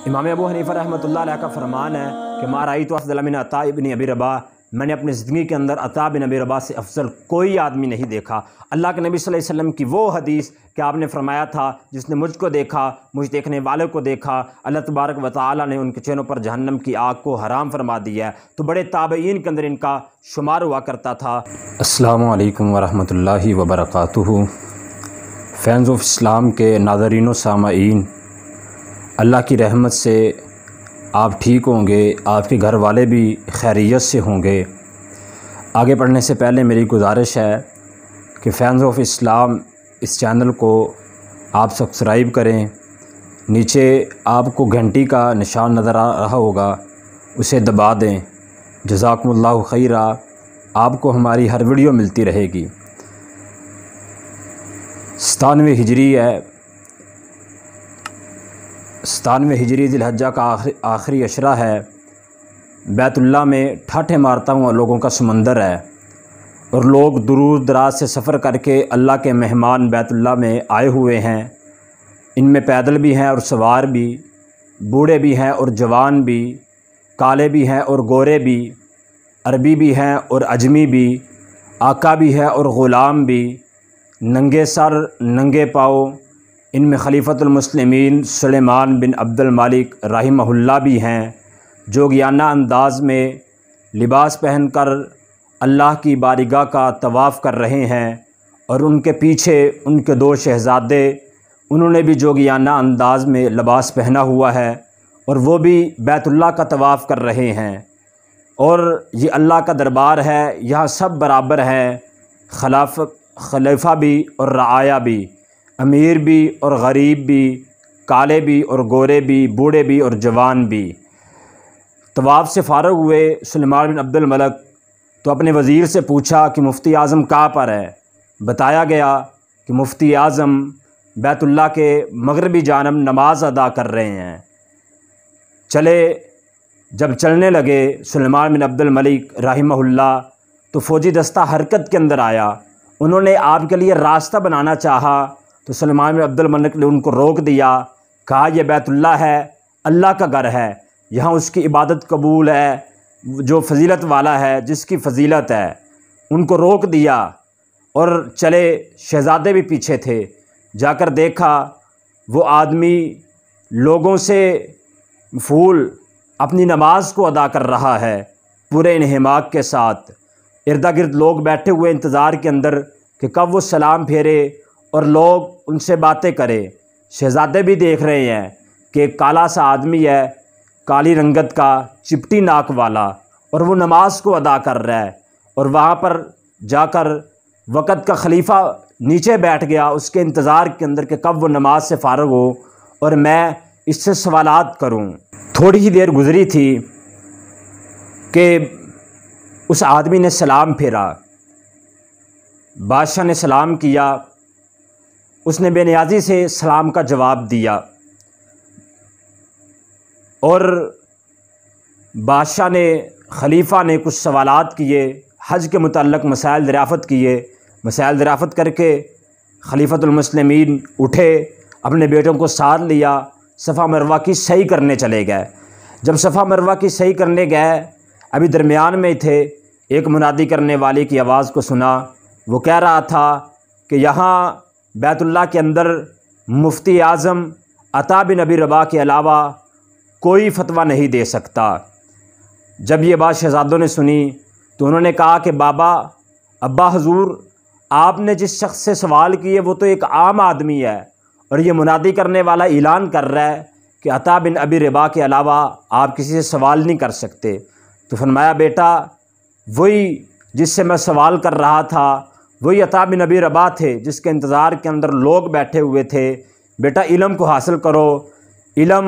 امام ابو حنیفہ رحمۃ اللہ علیہ کا فرمان ہے کہ ما رأیت افضل من عطاء بن ابی رباح، میں نے اپنی زندگی کے اندر عطاء بن ابی رباح سے افضل کوئی آدمی نہیں دیکھا۔ اللہ کے نبی صلی اللہ علیہ وسلم کی وہ حدیث کہ آپ نے فرمایا تھا جس نے مجھ کو دیکھا، مجھ دیکھنے والے کو دیکھا، اللہ تبارک و تعالیٰ نے ان کے چہروں پر جہنم کی آگ کو حرام فرما دیا ہے۔ تو بڑے تابعین کے اندر ان کا شمار ہوا کرتا تھا۔ السلام علیکم ورحمۃ اللہ وبرکاتہ۔ فینز آف اسلام کے ناظرین و سامعین، اللہ کی رحمت سے آپ ٹھیک ہوں گے، آپ کے گھر والے بھی خیریت سے ہوں گے۔ آگے پڑھنے سے پہلے میری گزارش ہے کہ فینز آف اسلام اس چینل کو آپ سبسکرائب کریں، نیچے آپ کو گھنٹی کا نشان نظر آ رہا ہوگا، اسے دبا دیں۔ جزاکم اللہ خیرہ، آپ کو ہماری ہر ویڈیو ملتی رہے گی۔ 97 ہجری ہے، 97 ہجری ذی الحجہ کا آخری عشرہ ہے۔ بیت اللہ میں ٹھاٹھے مارتا ہوا لوگوں کا سمندر ہے، اور لوگ دور دراز سے سفر کر کے اللہ کے مہمان بیت اللہ میں آئے ہوئے ہیں۔ ان میں پیدل بھی ہیں اور سوار بھی، بوڑھے بھی ہیں اور جوان بھی، کالے بھی ہیں اور گورے بھی، عربی بھی ہیں اور عجمی بھی، آقا بھی ہے اور غلام بھی، ننگے سر ننگے پاؤں۔ ان میں خلیفۃ المسلمین سلیمان بن عبد المالک رحمہ اللہ بھی ہیں، جو گیانہ انداز میں لباس پہن کر اللہ کی بارگاہ کا طواف کر رہے ہیں، اور ان کے پیچھے ان کے 2 شہزادے، انہوں نے بھی جوگیانہ انداز میں لباس پہنا ہوا ہے، اور وہ بھی بیت اللہ کا طواف کر رہے ہیں۔ اور یہ اللہ کا دربار ہے، یہاں سب برابر ہیں، خلیفہ بھی اور رعایا بھی، امیر بھی اور غریب بھی، کالے بھی اور گورے بھی، بوڑھے بھی اور جوان بھی۔ طواف سے فارغ ہوئے سلیمان بن عبد الملک تو اپنے وزیر سے پوچھا کہ مفتی اعظم کہاں پر ہے؟ بتایا گیا کہ مفتی اعظم بیت اللہ کے مغربی جانب نماز ادا کر رہے ہیں۔ جب چلنے لگے سلیمان بن عبد الملک رحمہ اللہ، تو فوجی دستہ حرکت کے اندر آیا۔ انہوں نے آپ کے لیے راستہ بنانا چاہا، تو سلیمان بن عبد الملک نے ان کو روک دیا، کہا یہ بیت اللہ ہے، اللہ کا گھر ہے، یہاں اس کی عبادت قبول ہے، جو فضیلت والا ہے، جس کی فضیلت ہے۔ ان کو روک دیا اور چلے۔ شہزادے بھی پیچھے تھے۔ جا کر دیکھا وہ آدمی لوگوں سے مفعول اپنی نماز کو ادا کر رہا ہے پورے انہماک کے ساتھ۔ ارد گرد لوگ بیٹھے ہوئے انتظار کے اندر کہ کب وہ سلام پھیرے اور لوگ ان سے باتیں کرے۔ شہزادے بھی دیکھ رہے ہیں کہ ایک کالا سا آدمی ہے، کالی رنگت کا، چپٹی ناک والا، اور وہ نماز کو ادا کر رہا ہے۔ اور وہاں پر جا کر وقت کا خلیفہ نیچے بیٹھ گیا اس کے انتظار کے اندر کہ کب وہ نماز سے فارغ ہو اور میں اس سے سوالات کروں۔ تھوڑی ہی دیر گزری تھی کہ اس آدمی نے سلام پھیرا۔ بادشاہ نے سلام کیا، اس نے بے نیازی سے سلام کا جواب دیا، اور بادشاہ نے، خلیفہ نے کچھ سوالات کیے، حج کے متعلق مسائل دریافت کیے۔ مسائل دریافت کر کے خلیفۃ المسلمین اٹھے، اپنے بیٹوں کو ساتھ لیا، صفا مروہ کی صحیح کرنے چلے گئے۔ جب صفا مروہ کی صحیح کرنے گئے، ابھی درمیان میں تھے، ایک منادی کرنے والے کی آواز کو سنا۔ وہ کہہ رہا تھا کہ یہاں بیت اللہ کے اندر مفتی اعظم عطاء بن ابی رباح کے علاوہ کوئی فتویٰ نہیں دے سکتا۔ جب یہ بات شہزادوں نے سنی تو انہوں نے کہا کہ ابا حضور، آپ نے جس شخص سے سوال کیے وہ تو ایک عام آدمی ہے، اور یہ منادی کرنے والا اعلان کر رہا ہے کہ عطاء بن ابی رباح کے علاوہ آپ کسی سے سوال نہیں کر سکتے۔ تو فرمایا بیٹا، وہی جس سے میں سوال کر رہا تھا وہی عطاء بن ابی رباح تھے جس کے انتظار کے اندر لوگ بیٹھے ہوئے تھے۔ بیٹا علم کو حاصل کرو، علم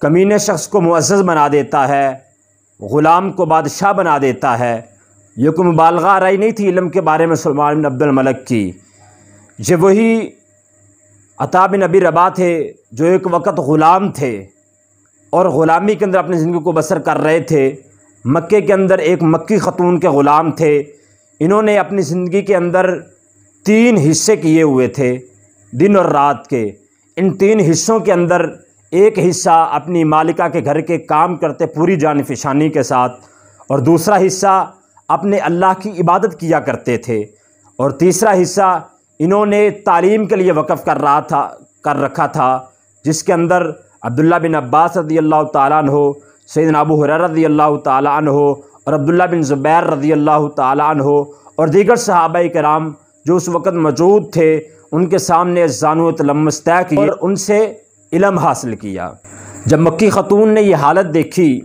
کمینے شخص کو معزز بنا دیتا ہے، غلام کو بادشاہ بنا دیتا ہے۔ یہ کوئی مبالغہ آرائی نہیں تھی علم کے بارے میں سلیمان بن عبد الملک کی۔ یہ وہی عطاء بن ابی رباح تھے جو ایک وقت غلام تھے اور غلامی کے اندر اپنی زندگی کو بسر کر رہے تھے۔ مکے کے اندر ایک مکی خاتون کے غلام تھے۔ انہوں نے اپنی زندگی کے اندر 3 حصے کیے ہوئے تھے دن اور رات کے۔ ان 3 حصوں کے اندر ایک حصہ اپنی مالکہ کے گھر کے کام کرتے پوری جانفشانی کے ساتھ، اور دوسرا حصہ اپنے اللہ کی عبادت کیا کرتے تھے، اور تیسرا حصہ انہوں نے تعلیم کے لیے وقف کر رکھا تھا، جس کے اندر عبداللہ بن عباس رضی اللہ تعالیٰ عنہ، سیدنا ابو ہریرہ رضی اللہ تعالیٰ عنہ، اور عبداللہ بن زبیر رضی اللہ تعالیٰ عنہ اور دیگر صحابہ کرام جو اس وقت موجود تھے، ان کے سامنے زانو تلمس طے کی اور ان سے علم حاصل کیا۔ جب مکی خاتون نے یہ حالت دیکھی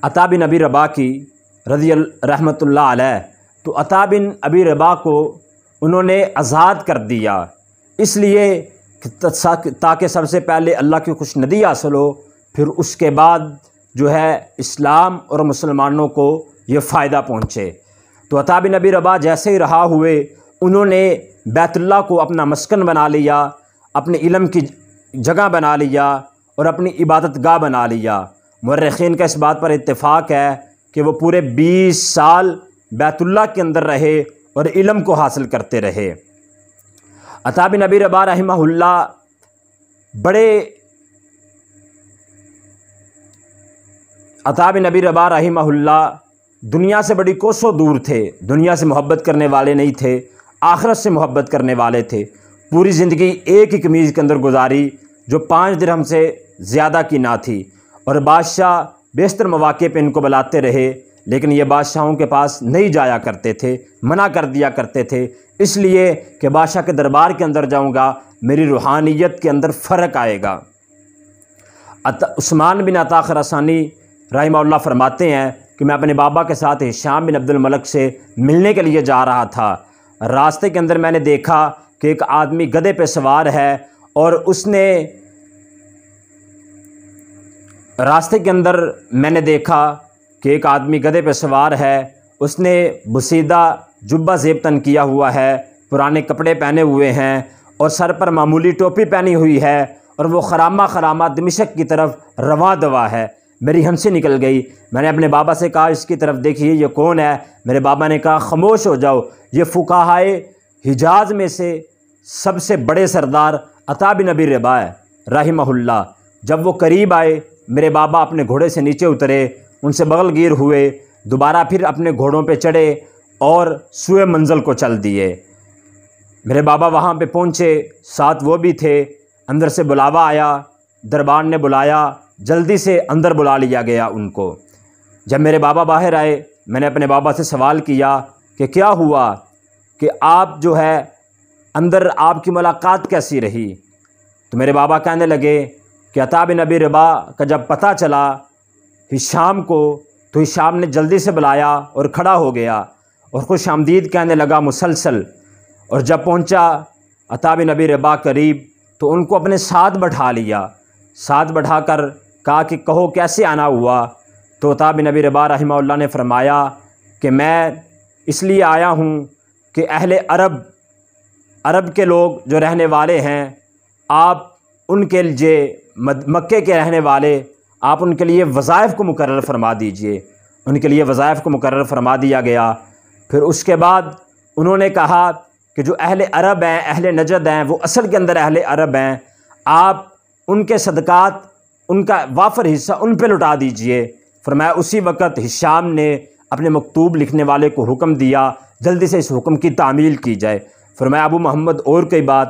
عطا بن ابی رباح کی رحمۃ اللہ علیہ، تو عطا بن ابی رباح کو انہوں نے آزاد کر دیا، اس لیے تاکہ سب سے پہلے اللہ کی خوشندی حاصل ہو، پھر اس کے بعد جو ہے اسلام اور مسلمانوں کو یہ فائدہ پہنچے۔ تو عطا بن ابی رباح جیسے ہی رہا ہوئے، انہوں نے بیت اللہ کو اپنا مسکن بنا لیا، اپنے علم کی جگہ بنا لیا اور اپنی عبادت گاہ بنا لیا۔ مورخین کا اس بات پر اتفاق ہے کہ وہ پورے 20 سال بیت اللہ کے اندر رہے اور علم کو حاصل کرتے رہے۔ عطا بن ابی رباح رحمہ اللہ رحمہ اللہ دنیا سے بڑی کوسوں دور تھے، دنیا سے محبت کرنے والے نہیں تھے، آخرت سے محبت کرنے والے تھے۔ پوری زندگی ایک ہی قمیض کے اندر گزاری جو 5 درہم سے زیادہ کی نہ تھی، اور بادشاہ بیشتر مواقع پہ ان کو بلاتے رہے، لیکن یہ بادشاہوں کے پاس نہیں جایا کرتے تھے، منع کر دیا کرتے تھے، اس لیے کہ بادشاہ کے دربار کے اندر جاؤں گا میری روحانیت کے اندر فرق آئے گا۔ عثمان بن عطا خراسانی رحمہ اللہ فرماتے ہیں کہ میں اپنے بابا کے ساتھ ہشام بن عبد الملک سے ملنے کے لیے جا رہا تھا، راستے کے اندر میں نے دیکھا کہ ایک آدمی گدھے پہ سوار ہے، اور اس نے بسیدہ جبہ زیب تن کیا ہوا ہے، پرانے کپڑے پہنے ہوئے ہیں، اور سر پر معمولی ٹوپی پہنی ہوئی ہے، اور وہ خرامہ دمشق کی طرف رواں دوا ہے۔ میری ہنسی نکل گئی، میں نے اپنے بابا سے کہا اس کی طرف دیکھیے یہ کون ہے؟ میرے بابا نے کہا خاموش ہو جاؤ، یہ فقہائے حجاز میں سے سب سے بڑے سردار عطا بن ابی رباح رحمہ اللہ۔ جب وہ قریب آئے، میرے بابا اپنے گھوڑے سے نیچے اترے، ان سے بغل گیر ہوئے، دوبارہ پھر اپنے گھوڑوں پہ چڑھے اور سوئے منزل کو چل دیے۔ میرے بابا وہاں پہ پہنچے، ساتھ وہ بھی تھے، اندر سے بلاوا آیا، دربار نے بلایا، جلدی سے اندر بلا لیا گیا ان کو۔ جب میرے بابا باہر آئے، میں نے اپنے بابا سے سوال کیا کہ کیا ہوا، کہ آپ جو ہے اندر آپ کی ملاقات کیسی رہی؟ تو میرے بابا کہنے لگے کہ عطا بن ابی رباح کا جب پتہ چلا ہشام کو، تو ہشام نے جلدی سے بلایا اور کھڑا ہو گیا اور خوش آمدید کہنے لگا مسلسل، اور جب پہنچا عطا بن ابی رباح قریب تو ان کو اپنے ساتھ بٹھا لیا، ساتھ بٹھا کر کہا کہ کہو کیسے آنا ہوا؟ تو عطا بن ابی رباح رحمہ اللہ نے فرمایا کہ میں اس لیے آیا ہوں کہ اہل عرب کے لوگ جو رہنے والے ہیں، آپ ان کے لیے مکے کے رہنے والے، آپ ان کے لیے وظائف کو مقرر فرما دیجئے۔ ان کے لیے وظائف کو مقرر فرما دیا گیا۔ پھر اس کے بعد انہوں نے کہا کہ جو اہل عرب ہیں، اہل نجد ہیں، وہ اصل کے اندر اہل عرب ہیں، آپ ان کے صدقات، ان کا وافر حصہ ان پہ لٹا دیجئے۔ فرمایا اسی وقت ہشام نے اپنے مکتوب لکھنے والے کو حکم دیا جلدی سے اس حکم کی تعمیل کی جائے۔ فرمایا ابو محمد اور کوئی بات،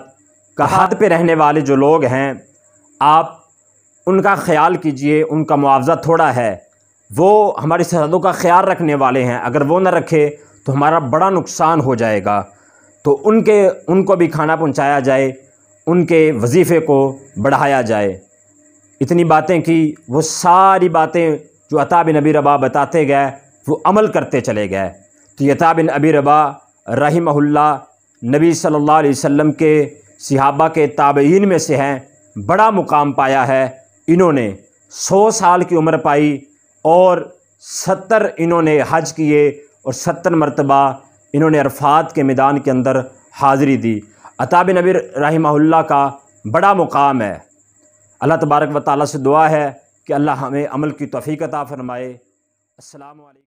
کہات پہ رہنے والے جو لوگ ہیں آپ ان کا خیال کیجئے، ان کا معاوضہ تھوڑا ہے، وہ ہماری سرحدوں کا خیال رکھنے والے ہیں، اگر وہ نہ رکھے تو ہمارا بڑا نقصان ہو جائے گا، تو ان کو بھی کھانا پہنچایا جائے، ان کے وظیفے کو بڑھایا جائے۔ اتنی باتیں کی، وہ ساری باتیں جو عطا بن ابی رباح بتاتے گئے وہ عمل کرتے چلے گئے۔ تو یہ عطا بن ابی رباح رحمہ اللہ نبی صلی اللہ علیہ وسلم کے صحابہ کے تابعین میں سے ہیں، بڑا مقام پایا ہے۔ انہوں نے 100 سال کی عمر پائی اور 70 انہوں نے حج کیے اور 70 مرتبہ انہوں نے عرفات کے میدان کے اندر حاضری دی۔ عطا بن ابی رحمہ اللہ کا بڑا مقام ہے۔ اللہ تبارک و تعالیٰ سے دعا ہے کہ اللہ ہمیں عمل کی توفیق عطا فرمائے۔ السلام علیکم۔